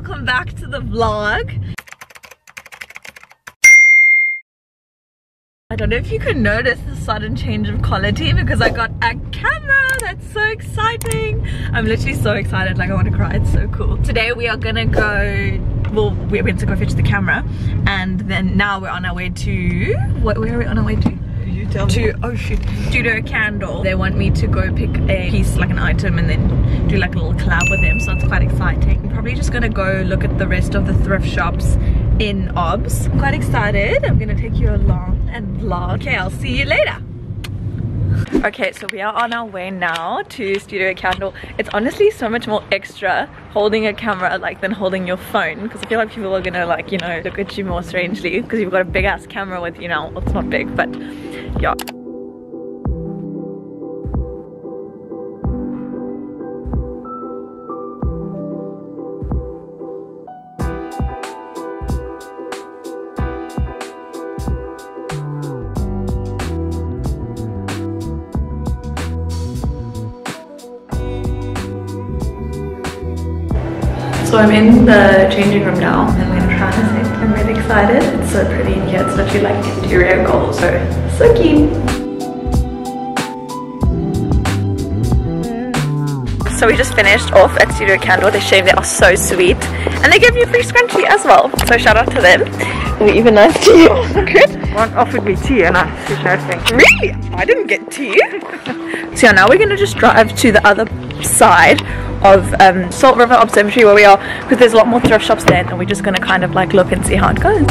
welcome back to the vlog. I don't know if you can notice the sudden change of quality because I got a camera. That's so exciting. I'm literally so excited, like I want to cry. It's so cool. Today we are gonna go, well, we went to go fetch the camera, and then now we're on our way to, where are we on our way to? You tell me. Oh shoot, Studio Candle. They want me to go pick a piece, like an item, and then do like a little collab with them, so it's quite exciting. I'm probably just gonna go look at the rest of the thrift shops in OBS. I'm quite excited. I'm gonna take you along and vlog. Okay, I'll see you later. Okay, so we are on our way now to Studio Candle. It's honestly so much more extra holding a camera like than holding your phone, because I feel like people are gonna, like, you know, look at you more strangely because you've got a big ass camera with you now. Well, it's not big, but yeah. So I'm in the changing room now and we're gonna try on a set. I'm really excited. It's so pretty in here. It's literally like interior gold, so keen. So we just finished off at Studio Candle. They shave, they are so sweet. And they give you a free scrunchie as well. So shout out to them. And we're even nice to you. Good. One offered me tea and I said no thank you. Really? I didn't get tea. So yeah, now we're gonna just drive to the other side of Salt River Observatory where we are, because there's a lot more thrift shops there, and we're just gonna kind of like look and see how it goes.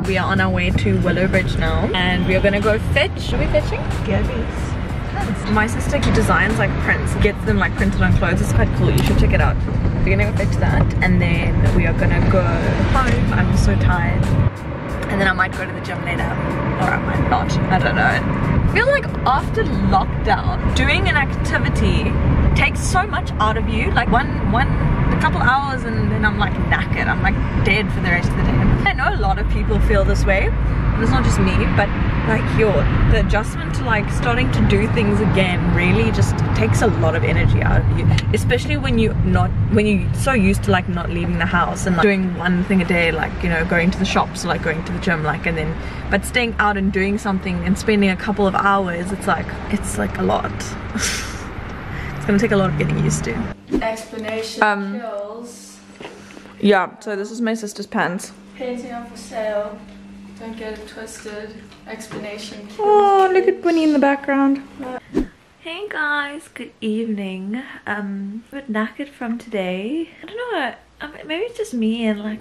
We are on our way to Willow Bridge now, and we are gonna go fetch. Are we fetching? Pants. My sister designs like prints, gets them like printed on clothes. It's quite cool. You should check it out. We're gonna go fetch that, and then we are gonna go home. I'm so tired, and then I might go to the gym later, or I might not. I don't know. I feel like after lockdown, doing an activity takes so much out of you. Like a couple hours and then I'm like knackered. I'm like dead for the rest of the day. I know a lot of people feel this way, and it's not just me, but like the adjustment to like starting to do things again really just takes a lot of energy out of you, especially when you're so used to like not leaving the house and like doing one thing a day, like, you know, going to the shops or like going to the gym, like, and then but staying out and doing something and spending a couple of hours, it's like a lot. It's gonna take a lot of getting used to. Explanation kills. Yeah, so this is my sister's pants. Painting are for sale. Don't get it twisted. Explanation kills. Oh, look at Winnie in the background. Hey guys, good evening. A bit knackered from today. I don't know, maybe it's just me and like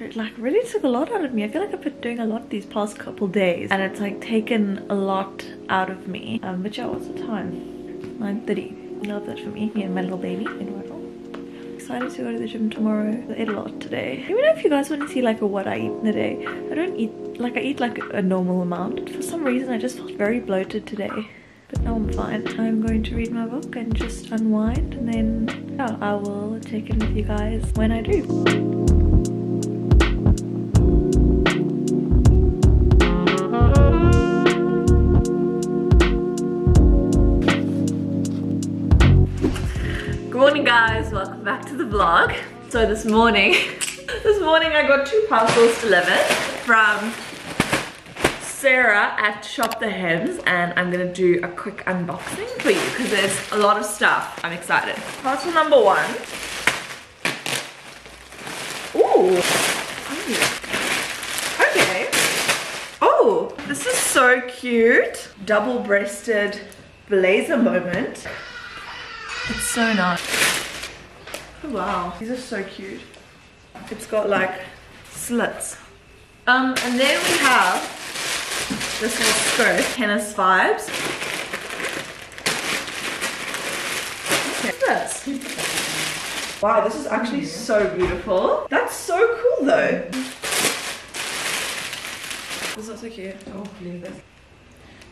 it like really took a lot out of me. I feel like I've been doing a lot these past couple days, and it's like taken a lot out of me. But yeah, what's the time? 9:30. Love that for me and my little baby in Waddle. Excited to go to the gym tomorrow. I ate a lot today. Let me know if you guys want to see like what I eat in a day. I don't eat like, I eat like a normal amount. For some reason I just felt very bloated today, but now I'm fine. I'm going to read my book and just unwind, and then yeah, I will check in with you guys when I do. Good morning guys, welcome back to the vlog. So this morning I got 2 parcels delivered from Sarah at Shop the Hems, and I'm gonna do a quick unboxing for you because there's a lot of stuff. I'm excited. Parcel number 1. Ooh. Okay. Oh, this is so cute. Double-breasted blazer moment. It's so nice. Oh, wow, these are so cute. It's got like slits And then we have this little skirt, tennis vibes. What's this? Wow, this is actually so beautiful. That's so cool though. This is also cute. Oh, leave this.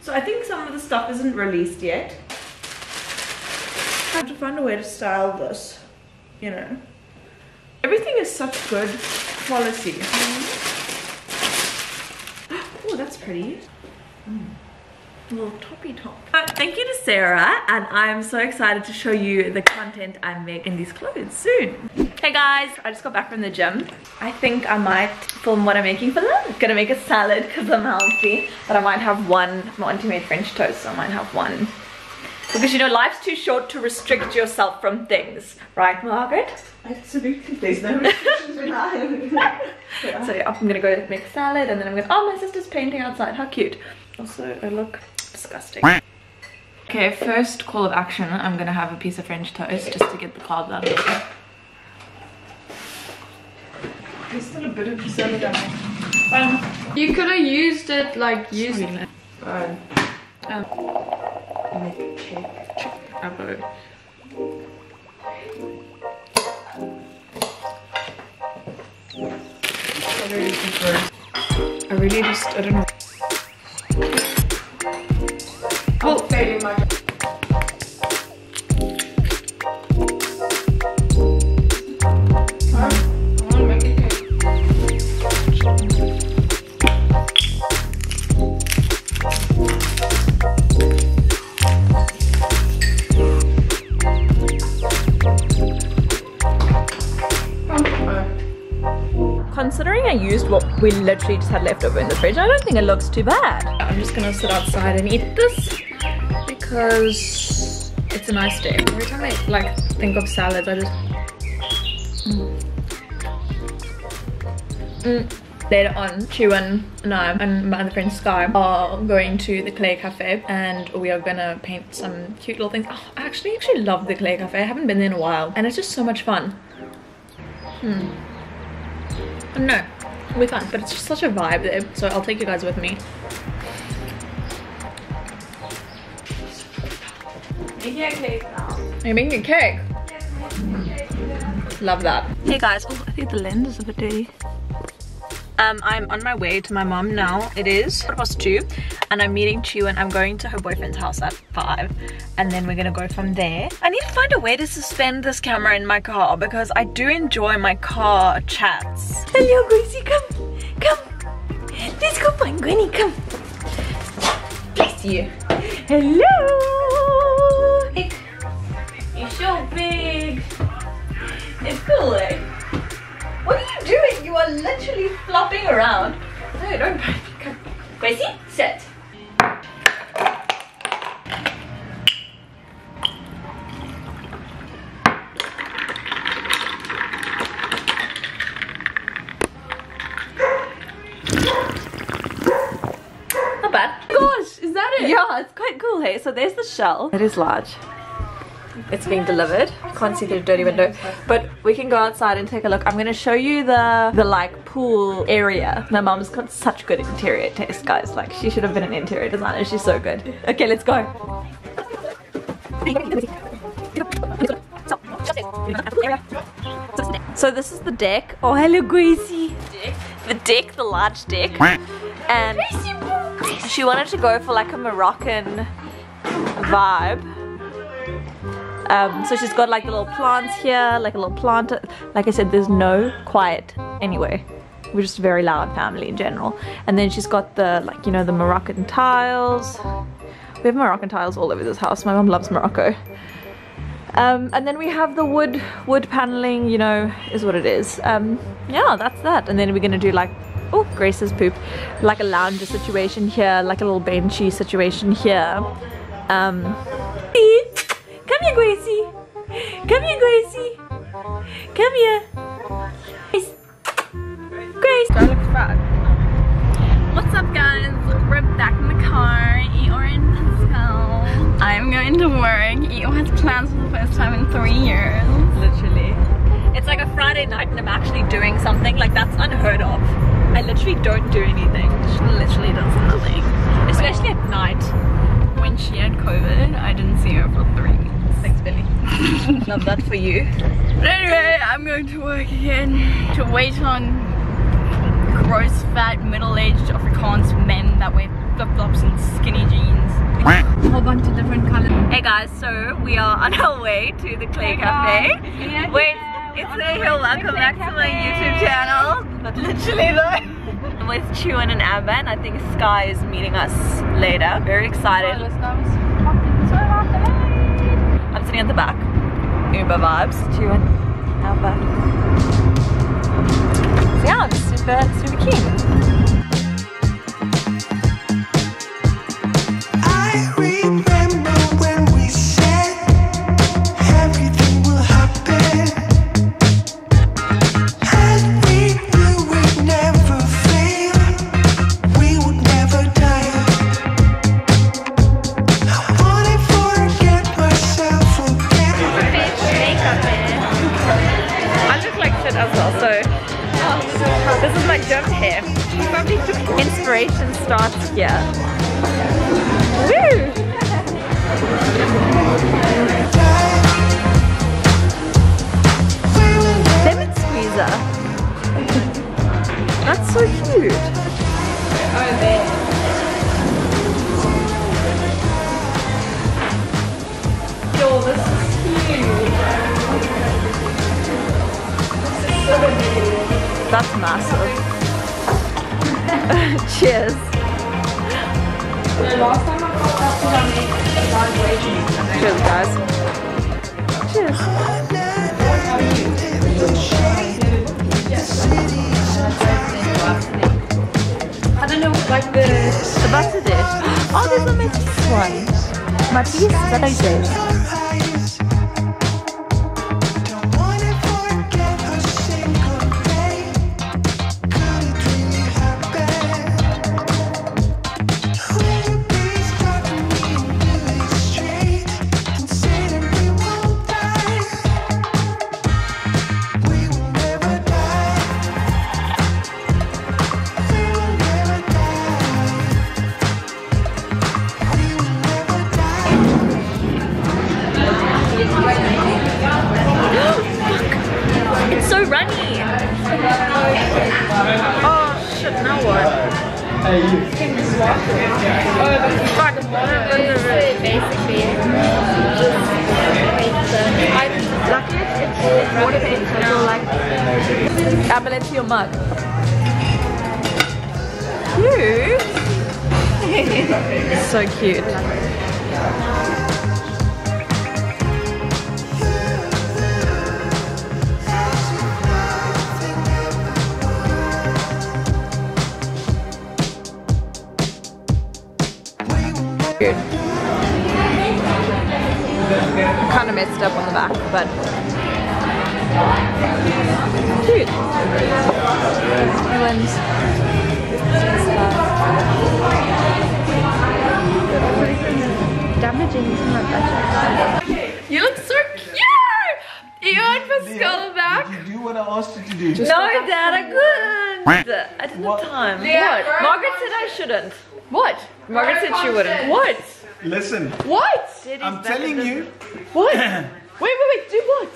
So I think some of the stuff isn't released yet. I have to find a way to style this, you know. Everything is such good quality. Oh, that's pretty. A little toppy top. Thank you to Sarah, and I'm so excited to show you the content I make in these clothes soon. Hey guys, I just got back from the gym. I think I might film what I'm making for lunch. Gonna make a salad because I'm healthy, but I might have one. My auntie made French toast, so I might have one. Because you know, life's too short to restrict yourself from things, right, Margaret? Absolutely, there's no restrictions in life. So yeah, I'm gonna go make a salad, and then I'm gonna. Oh, my sister's painting outside. How cute! Also, I look disgusting. Okay, first call of action. I'm gonna have a piece of French toast just to get the carbs out of it. There's still a bit of salad on it. You could have used it like using it. Make a cake. I really just, I don't know. Well, failing my Considering I used what we literally just had left over in the fridge, I don't think it looks too bad. I'm just gonna sit outside and eat this because it's a nice day. Every time I like think of salads, I just Later on, Chiwan and I and my other friend Sky are going to the Clay Cafe, and we are gonna paint some cute little things. Oh, I actually love the Clay Cafe. I haven't been there in a while, and it's just so much fun. No, it'll be fun, but it's just such a vibe there, so I'll take you guys with me. Making a cake now. Are you making a cake? Yes, I'm making a cake. Love that. Hey guys, oh, I think the lens is a bit dirty. I'm on my way to my mom now. It is 2:15, and I'm meeting Chu, and I'm going to her boyfriend's house at 5, and then we're gonna go from there. I need to find a way to suspend this camera in my car because I do enjoy my car chats. Hello, Gracie, come. Let's go find Granny, come. Bless you. Hello. You're so big. It's cool, eh? What are you doing? You are literally flopping around. No, don't. Come. Gracie, sit. Not bad. Gosh, is that it? Yeah, it's quite cool, hey? So there's the shell. It is large. It's being delivered. Can't see through the dirty window, but we can go outside and take a look. I'm gonna show you the like pool area. My mom's got such good interior taste, guys. Like, she should have been an interior designer. She's so good. Okay, let's go. So this is the deck. Oh, hello, Gracie. The deck, the large deck. And she wanted to go for like a Moroccan vibe. So she's got like the little plants here, like a little plant. Like I said, there's no quiet anyway. We're just a very loud family in general. And then she's got the, like, you know, the Moroccan tiles. We have Moroccan tiles all over this house. My mom loves Morocco. And then we have the wood paneling, you know, is what it is. Yeah, that's that. And then we're gonna do like, oh, Grace's poop, like a lounger situation here, like a little benchy situation here. Come here, Gracie. Come here, Gracie. Come here. Grace. Grace. That looks fat. What's up, guys? We're back in the car. Eeyore and Pascal. I'm going to work. Eeyore has plans for the first time in 3 years. Literally. It's like a Friday night and I'm actually doing something. Like, that's unheard of. I literally don't do anything. She literally does nothing. Especially at night. When she had COVID, I didn't see her for 3 weeks. Thanks, Billy. Love that for you. But anyway, I'm going to work again to wait on gross, fat, middle-aged Afrikaans men that wear flip-flops and skinny jeans. A whole bunch of different colors. Hey guys, so we are on our way to the Clay Cafe. Wait, it's Nahil. Welcome back to my YouTube channel. But literally though. With Chuan and Amber, and I think Sky is meeting us later. Very excited. I'm sitting at the back. Uber vibes. Chuan, Amber. So yeah, I'm super keen. This is my jump hair. Inspiration starts here. Woo! Lemon squeezer. That's so cute. Yo, this is cute. This is so cute. That's massive. Cheers. The last time I got that food, I made Cheers, guys. Cheers. I don't know, like the butter dish. Oh, there's a mixed one. Matthias, that I did. It's so runny. Oh shit, now what? Fuck. Basically, I'm lucky it's water based, so like Amber, let's see your mug. Cute. So cute. Good. Kind of messed up on the back, but cute. Islands. Damaging is not that. You look so cute! You and Pascal back. Did you do what I asked you to do? No, Dad, I couldn't. I didn't have time. Yeah, What? Margaret said I shouldn't. What? Margaret said she wouldn't. What? Listen, What? I'm telling you. What? wait, do what?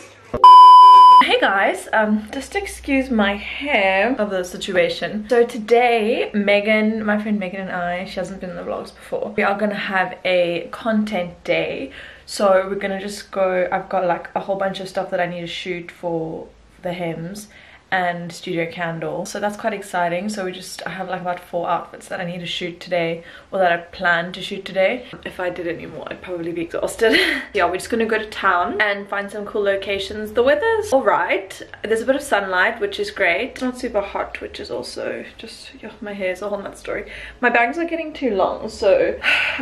Hey guys, just excuse my hair of the situation. So today, Megan, my friend Megan and I, she hasn't been in the vlogs before. We are gonna have a content day. So we're gonna just go, I've got like a whole bunch of stuff that I need to shoot for the hems and Studio Candle, so that's quite exciting. So I have like about 4 outfits that I need to shoot today, or that I plan to shoot today. If I did any more, I'd probably be exhausted. Yeah, we're just gonna go to town and find some cool locations. The weather's alright, there's a bit of sunlight, which is great. It's not super hot, which is also just, yeah, my hair's a whole nother story. My bangs are getting too long, so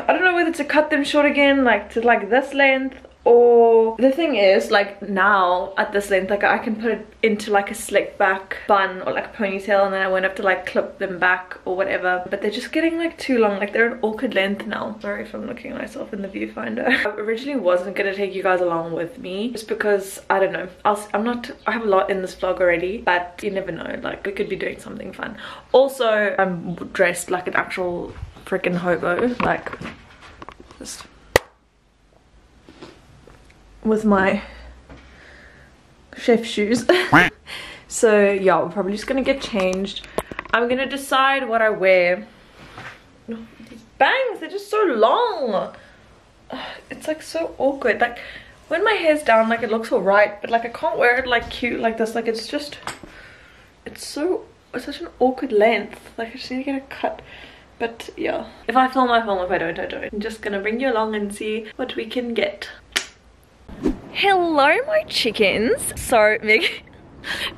I don't know whether to cut them short again, like to like this length, Or the thing is, like now at this length, like I can put it into like a slick back bun or like a ponytail, and then I won't have to like clip them back or whatever. But they're just getting like too long, like they're an awkward length now. Sorry if I'm looking at myself in the viewfinder. I originally wasn't gonna take you guys along with me just because I don't know, I have a lot in this vlog already, but you never know, like we could be doing something fun. Also, I'm dressed like an actual freaking hobo, like just with my chef shoes. So yeah, we're probably just gonna get changed. I'm gonna decide what I wear. No, these bangs, they're just so long. It's like so awkward. Like when my hair's down, like it looks all right, but like I can't wear it like cute like this. Like it's such an awkward length. Like I just need to get it cut. But yeah, if I film, I film. If I don't, I don't. I'm just gonna bring you along and see what we can get. Hello my chickens. So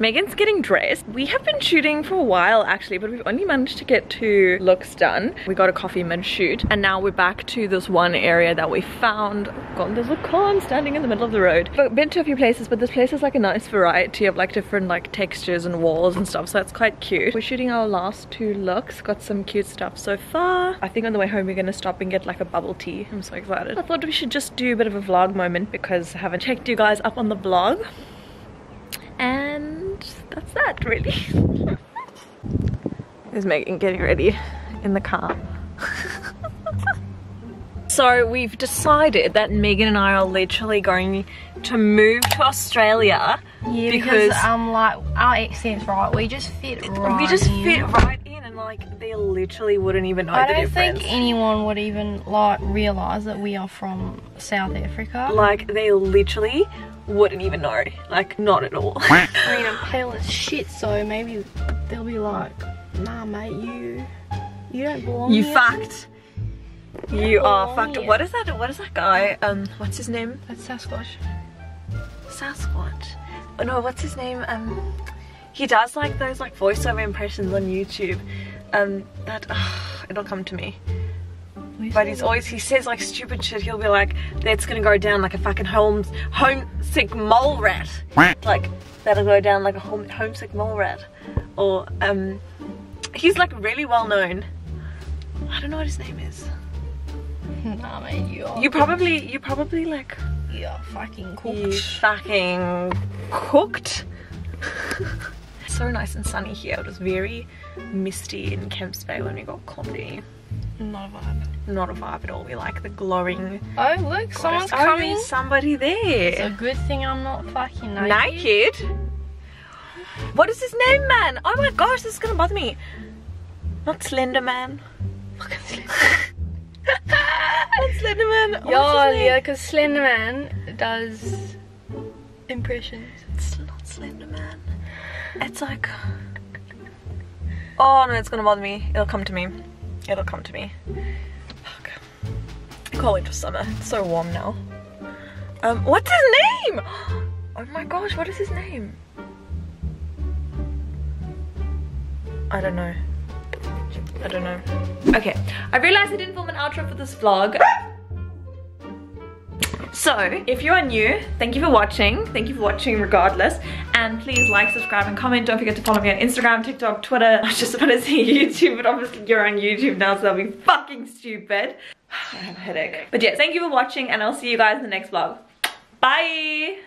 Megan's getting dressed. We have been shooting for a while actually, but we've only managed to get 2 looks done. We got a coffee mid-shoot, and now we're back to this one area that we found. Oh God, there's a car standing in the middle of the road. I've been to a few places, but this place is like a nice variety of like different like textures and walls and stuff, so it's quite cute. We're shooting our last 2 looks. Got some cute stuff so far. I think on the way home we're gonna stop and get like a bubble tea. I'm so excited. I thought we should just do a bit of a vlog moment because I haven't checked you guys up on the vlog. And that's that really. There's Megan getting ready in the car. So we've decided that Megan and I are literally going to move to Australia. Yeah, because like our accents, right? We just fit right in, and like they literally wouldn't even know the difference. I don't think anyone would even like realize that we are from South Africa. Like they literally wouldn't even know, like not at all. I mean, I'm pale as shit, so maybe they'll be like, nah mate, you don't belong here. You fucked. You are fucked. Here. What is that guy, what's his name? That's Sasquatch. Sasquatch. Oh no, what's his name? He does like those like voiceover impressions on YouTube. It'll come to me. But he says like stupid shit. He'll be like, that's gonna go down like a fucking homesick mole rat. Like, that'll go down like a homesick mole rat. Or, he's like really well known. I don't know what his name is. Nah man, you probably like, you're fucking cooked. You fucking cooked. So nice and sunny here. It was very misty in Kemps Bay when we got coffee. Not a vibe. Not a vibe at all. We like the glowing. Oh look, someone's coming. There's somebody there. It's a good thing I'm not fucking naked. What is his name, man? Oh my gosh, this is gonna bother me. Not Slender Man. Fucking Slender. Not Slender Man. Yeah, because Slender Man does impressions. It's not Slender Man. It's like, oh no, it's gonna bother me. It'll come to me. It'll come to me. Okay. I can't wait for summer. It's so warm now. What's his name? Oh my gosh, what is his name? I don't know. I don't know. Okay, I realized I didn't film an outro for this vlog. So, if you are new, thank you for watching. Thank you for watching regardless. And please like, subscribe, and comment. Don't forget to follow me on Instagram, TikTok, Twitter. I was just about to say YouTube, but obviously you're on YouTube now, so that'll be fucking stupid. I have a headache. But yeah, thank you for watching, and I'll see you guys in the next vlog. Bye!